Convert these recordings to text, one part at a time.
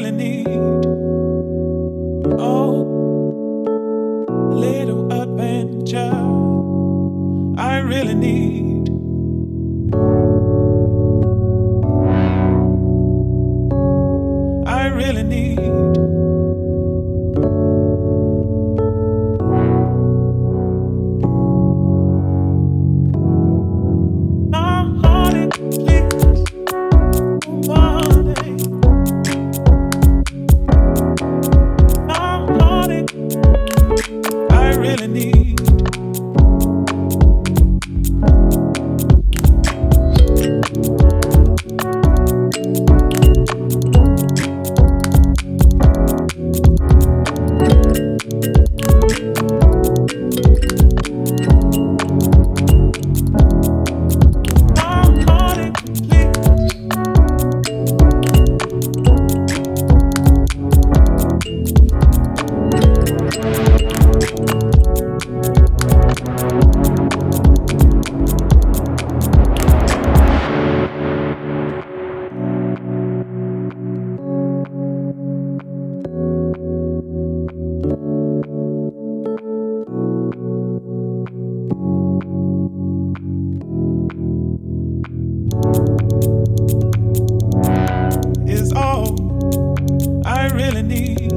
really need, oh, a little adventure. I really need, I really need. My heart please, money. My heart I really need. Is all I really need.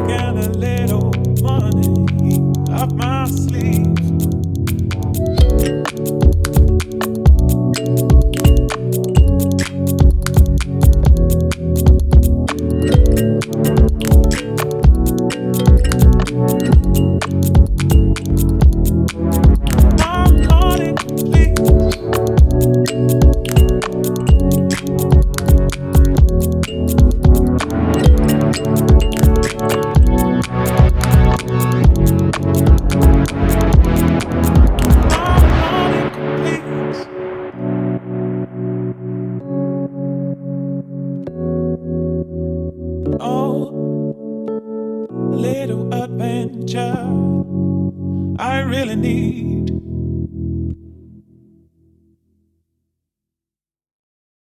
Get a little money up my sleeve. My heart please. Oh, a little adventure I really need.